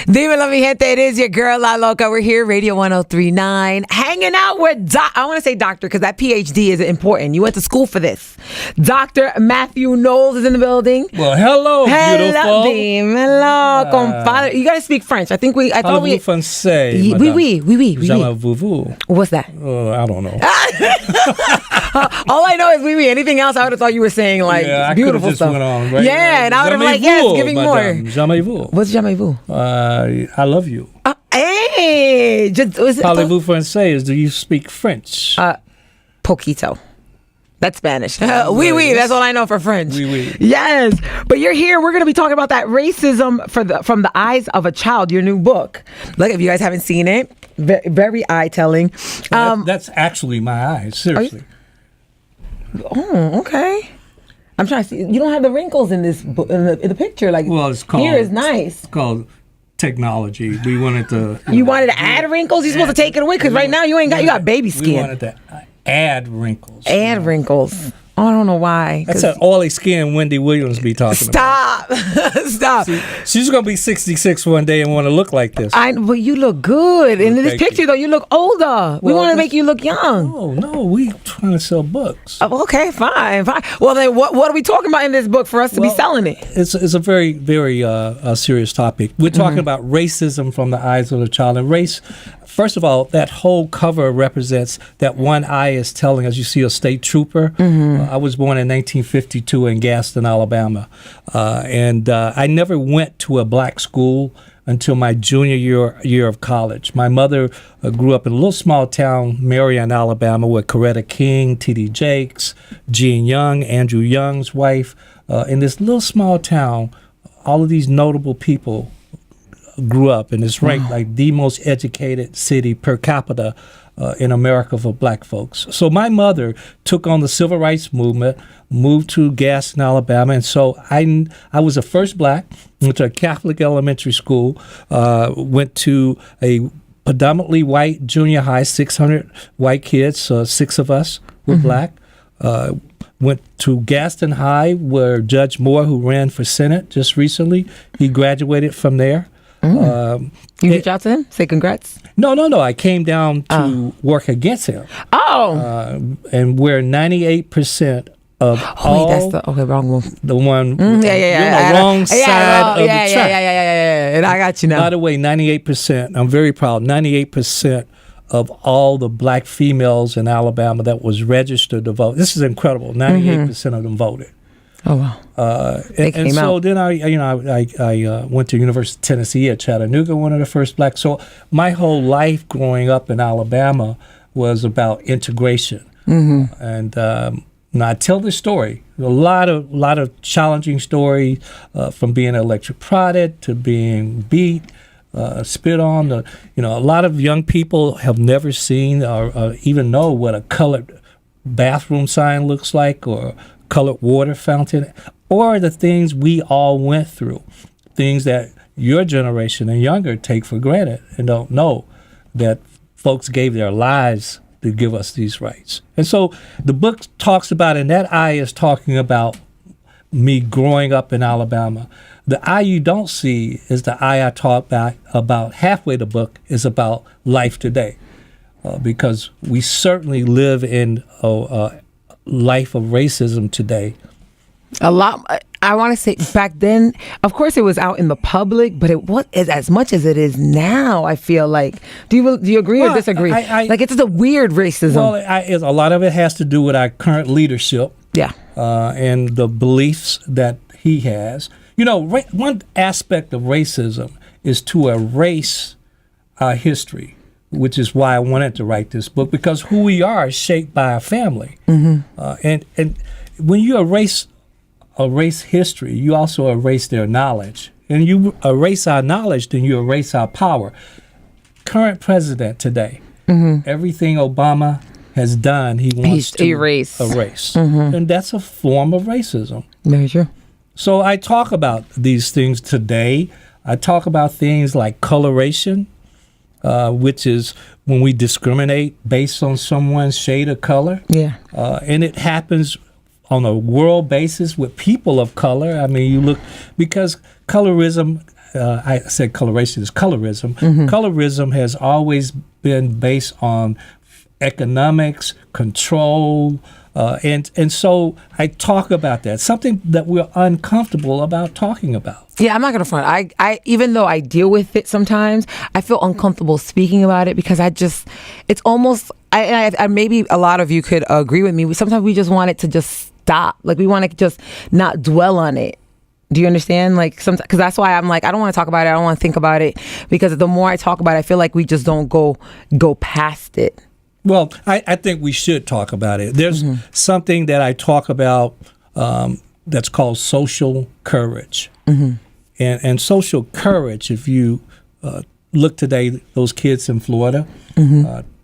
Dímelo, mi gente. It is your girl, La Loca. We're here, Radio 103.9, hanging out with I want to say doctor because that PhD is important. You went to school for this. Dr. Mathew Knowles is in the building. Well, hello, beautiful. Dímelo, compadre. You got to speak French. I thought we... Français, oui. What's that? I don't know. All I know is oui. Anything else, I would have thought you were saying like beautiful stuff. Went on, right? Yeah, and I would have been like, yes, give me more. Jamais-vous. What's jamais-vous? I love you. Hey! Parlez-vous français? Do you speak French? Poquito. That's Spanish. Oui. That's all I know for French. Oui. Yes. But you're here. We're going to be talking about that racism from the eyes of a child, your new book. Look, if you guys haven't seen it, very eye-telling. That's actually my eyes, seriously. Oh, okay. I'm trying to see. You don't have the wrinkles in this book, in the picture. Like, well, it's called... Here is nice. It's called technology. We wanted to... You wanted to add wrinkles? You're supposed to take it away? Because right now you got baby skin. We wanted to add wrinkles. Add wrinkles. Oh, I don't know why. That's an oily skin Wendy Williams be talking about. Stop. She's going to be 66 one day and want to look like this. But you look good. In this picture, though, you look older. We want to make you look young. No. We trying to sell books. Okay, fine. Well, then what are we talking about in this book for us to be selling it? It's a very, very serious topic. We're talking about racism from the eyes of the child. And race, first of all, that whole cover represents that one eye is telling, as you see a state trooper. I was born in 1952 in Gaston, Alabama. And I never went to a black school until my junior year of college. My mother grew up in a little small town, Marion, Alabama, with Coretta King, T.D. Jakes, Gene Young, Andrew Young's wife. In this little small town, all of these notable people grew up, and it's ranked like the most educated city per capita in America for black folks. So my mother took on the civil rights movement, moved to Gaston, Alabama, and so I was the first black, went to a Catholic elementary school, went to a predominantly white junior high, 600 white kids, 6 of us were black. Went to Gaston High, where Judge Moore, who ran for Senate just recently, he graduated from there. You reach out to him? Say congrats? No. I came down to work against him. And we're 98% of all... Wait, that's the wrong one. The one... You're on the wrong side of the track. Yeah. And I got you now. By the way, 98%, I'm very proud, 98% of all the black females in Alabama that was registered to vote. This is incredible. 98% of them voted. Oh, wow. And so then I went to University of Tennessee at Chattanooga, one of the first blacks. So my whole life growing up in Alabama was about integration. And I tell this story, a lot of challenging stories, from being electrocuted to being beat, spit on. A lot of young people have never seen or even know what a colored bathroom sign looks like, or colored water fountain, or the things we all went through, things that your generation and younger take for granted and don't know that folks gave their lives to give us these rights. And so the book talks about, and that eye is talking about me growing up in Alabama. The eye you don't see is the eye I talk about halfway the book is about life today, because we certainly live in a life of racism today. A lot. I want to say back then, of course, it was out in the public, but it wasn't as much as it is now. I feel like. Do you agree or disagree? Like, it's just a weird racism. Well, a lot of it has to do with our current leadership. Yeah. And the beliefs that he has. One aspect of racism is to erase our history, which is why I wanted to write this book, because who we are is shaped by our family. And when you erase history, you also erase their knowledge. And you erase our knowledge, then you erase our power. Current president today, everything Obama has done, he wants to erase. And that's a form of racism. Very true. So I talk about these things today. I talk about things like coloration, which is when we discriminate based on someone's shade of color. Yeah. And it happens on a world basis with people of color. I mean, you look, because colorism I said coloration, it's colorism. Colorism has always been based on economics, control, and so I talk about that, something that we're uncomfortable about talking about. Yeah, I'm not gonna front. I even though I deal with it sometimes, I feel uncomfortable speaking about it because it's almost. I maybe a lot of you could agree with me. Sometimes we just want it to just stop. Like we want to just not dwell on it. Do you understand? Like sometimes, because that's why I'm like, I don't want to talk about it. I don't want to think about it because the more I talk about it, I feel like we just don't go past it. Well, I think we should talk about it. There's something that I talk about that's called social courage. And social courage, if you look today, those kids in Florida,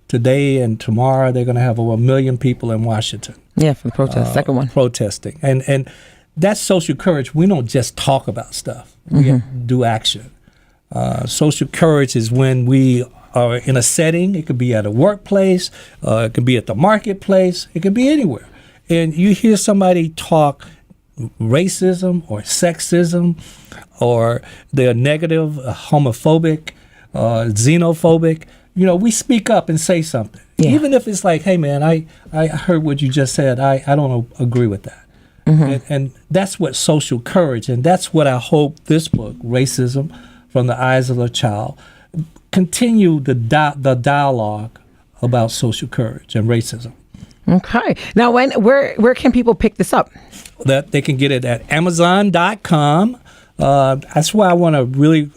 today and tomorrow, they're going to have over 1 million people in Washington. Yeah, for the protest, second one. Protesting. And that's social courage. We don't just talk about stuff. We do action. Social courage is when we are in a setting. It could be at a workplace. It could be at the marketplace. It could be anywhere. And you hear somebody talk racism or sexism, or they're negative, homophobic, xenophobic. You know, we speak up and say something. Yeah. Even if it's like, hey, man, I heard what you just said. I don't agree with that. And that's what social courage, and that's what I hope this book, Racism from the Eyes of a Child, continue the dialogue about social courage and racism. Okay. Now, where can people pick this up? That they can get it at Amazon.com. That's why I want to really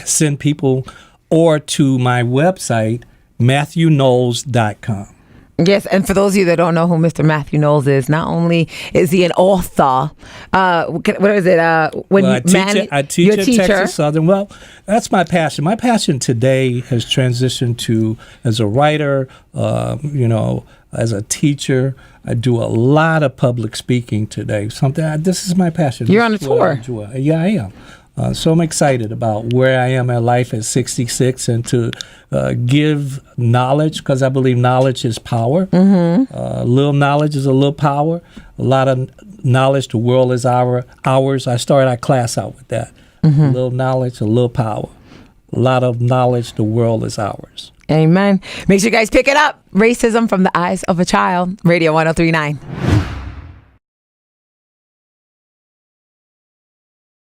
send people, or to my website, MathewKnowles.com. Yes, and for those of you that don't know who Mr. Mathew Knowles is, not only is he an author, what is it? I teach at Texas Southern. Well, that's my passion. My passion today has transitioned to as a writer, as a teacher. I do a lot of public speaking today. This is my passion. You're on a tour. Yeah, I am. So I'm excited about where I am in life at 66 and to give knowledge, because I believe knowledge is power. Little knowledge is a little power. A lot of knowledge, the world is ours. I started our class out with that. Little knowledge, a little power. A lot of knowledge, the world is ours. Amen. Make sure you guys pick it up. Racism from the Eyes of a Child. Radio 103.9.